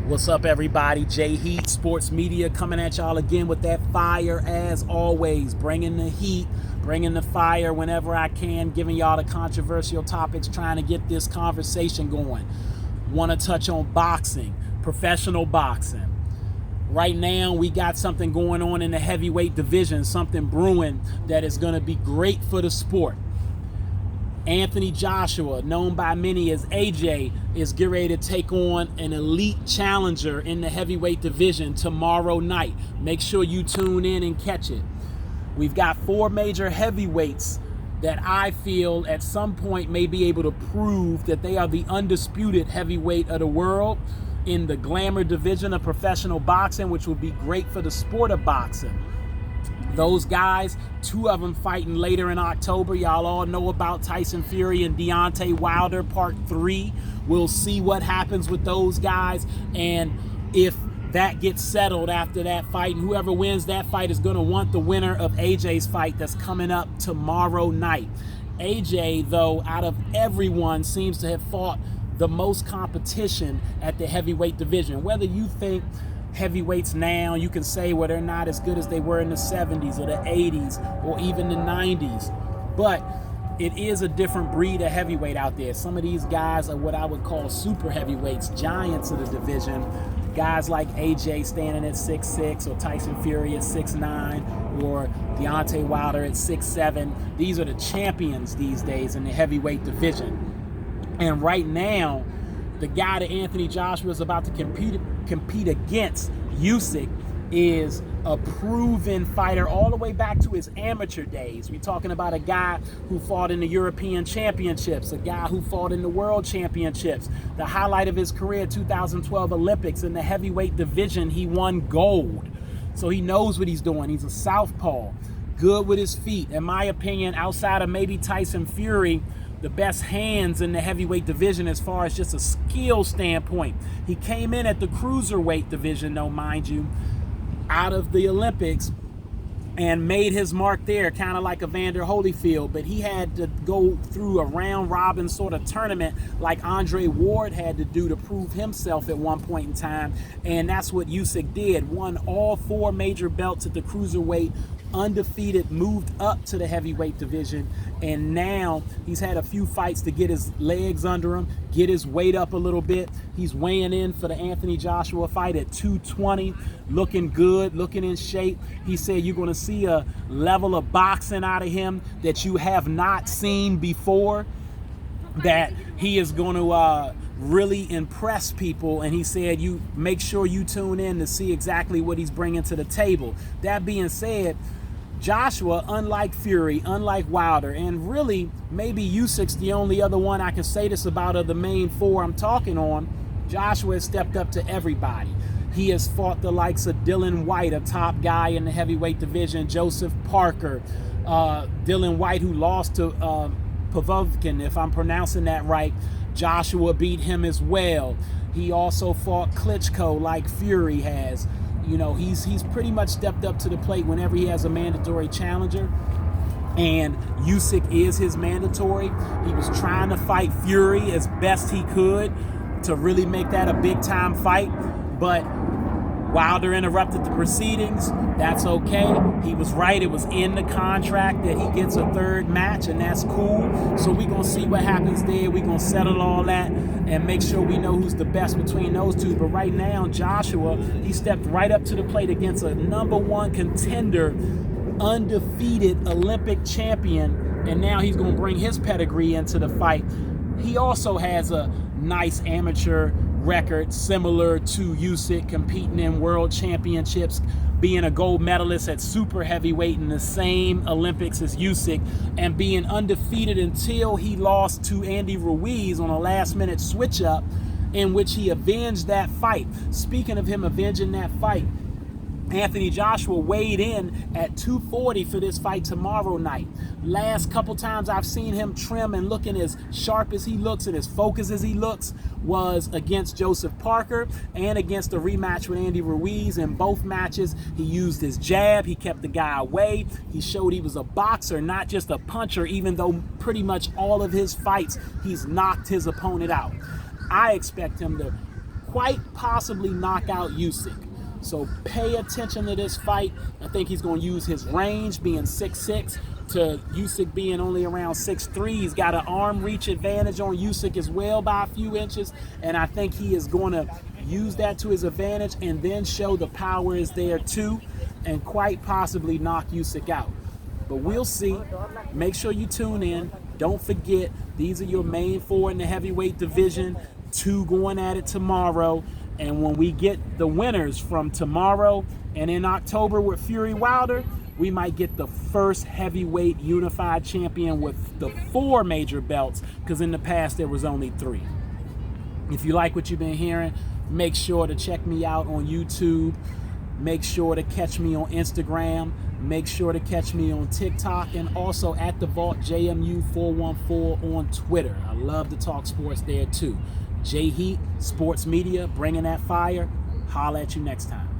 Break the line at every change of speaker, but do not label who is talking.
What's up, everybody? J Heat Sports Media coming at y'all again with that fire as always, bringing the heat, bringing the fire whenever I can, giving y'all the controversial topics, trying to get this conversation going. Want to touch on boxing, professional boxing. Right now, we got something going on in the heavyweight division, something brewing that is going to be great for the sport. Anthony Joshua, known by many as AJ, is getting ready to take on an elite challenger in the heavyweight division tomorrow night. Make sure you tune in and catch it. We've got 4 major heavyweights that I feel at some point may be able to prove that they are the undisputed heavyweight of the world in the glamour division of professional boxing, which would be great for the sport of boxing. Those guys, 2 of them fighting later in October. Y'all all know about Tyson Fury and Deontay Wilder Part 3. We'll see what happens with those guys, and if that gets settled after that fight, and whoever wins that fight is going to want the winner of AJ's fight that's coming up tomorrow night. AJ, though, out of everyone, seems to have fought the most competition at the heavyweight division. Whether you think heavyweights now, you can say, well, they're not as good as they were in the 70s or the 80s or even the 90s. But it is a different breed of heavyweight out there. Some of these guys are what I would call super heavyweights, giants of the division. Guys like AJ standing at 6'6", or Tyson Fury at 6'9", or Deontay Wilder at 6'7". These are the champions these days in the heavyweight division. And right now, the guy that Anthony Joshua is about to compete against, Usyk, is a proven fighter all the way back to his amateur days. We're talking about a guy who fought in the European Championships, a guy who fought in the World Championships. The highlight of his career, 2012 Olympics, in the heavyweight division, he won gold. So he knows what he's doing. He's a southpaw, good with his feet. In my opinion, outside of maybe Tyson Fury, the best hands in the heavyweight division as far as just a skill standpoint. He came in at the cruiserweight division, though, mind you, out of the Olympics, and made his mark there, kind of like Evander Holyfield, but he had to go through a round-robin sort of tournament like Andre Ward had to do to prove himself at one point in time, and that's what Usyk did. Won all 4 major belts at the cruiserweight, undefeated, moved up to the heavyweight division, and now he's had a few fights to get his legs under him, get his weight up a little bit. He's weighing in for the Anthony Joshua fight at 220, looking good, looking in shape. He said you're going to see a level of boxing out of him that you have not seen before, that he is going to really impress people, and he said you make sure you tune in to see exactly what he's bringing to the table. That being said, Joshua, unlike Fury, unlike Wilder, and really maybe Usyk's the only other one I can say this about of the main 4 I'm talking on, Joshua has stepped up to everybody. He has fought the likes of Dylan White, a top guy in the heavyweight division, Joseph Parker, Dylan White, who lost to Povetkin, if I'm pronouncing that right. Joshua beat him as well. He also fought Klitschko like Fury has. You know, he's pretty much stepped up to the plate whenever he has a mandatory challenger, and Usyk is his mandatory. He was trying to fight Fury as best he could to really make that a big-time fight, but Wilder interrupted the proceedings. That's okay. He was right. It was in the contract that he gets a 3rd match, and that's cool. So we're going to see what happens there. We're going to settle all that and make sure we know who's the best between those 2. But right now, Joshua, he stepped right up to the plate against a #1 contender, undefeated Olympic champion, and now he's going to bring his pedigree into the fight. He also has a nice amateur record similar to Usyk, competing in world championships, being a gold medalist at super heavyweight in the same Olympics as Usyk, and being undefeated until he lost to Andy Ruiz on a last-minute switch-up in which he avenged that fight. Speaking of him avenging that fight, Anthony Joshua weighed in at 240 for this fight tomorrow night. Last couple times I've seen him trim and looking as sharp as he looks and as focused as he looks was against Joseph Parker and against the rematch with Andy Ruiz. In both matches, he used his jab. He kept the guy away. He showed he was a boxer, not just a puncher, even though pretty much all of his fights, he's knocked his opponent out. I expect him to quite possibly knock out Usyk. So pay attention to this fight. I think he's going to use his range, being 6'6", to Usyk being only around 6'3". He's got an arm reach advantage on Usyk as well by a few inches, and I think he is going to use that to his advantage and then show the power is there too, and quite possibly knock Usyk out. But we'll see. Make sure you tune in. Don't forget, these are your main four in the heavyweight division. 2 going at it tomorrow. And when we get the winners from tomorrow and in October with Fury Wilder, we might get the first heavyweight unified champion with the 4 major belts, because in the past there was only 3. If you like what you've been hearing, make sure to check me out on YouTube. Make sure to catch me on Instagram. Make sure to catch me on TikTok, and also at the Vault JMU414 on Twitter. I love to talk sports there too. J Heat Sports Media, bringing that fire. Holla at you next time.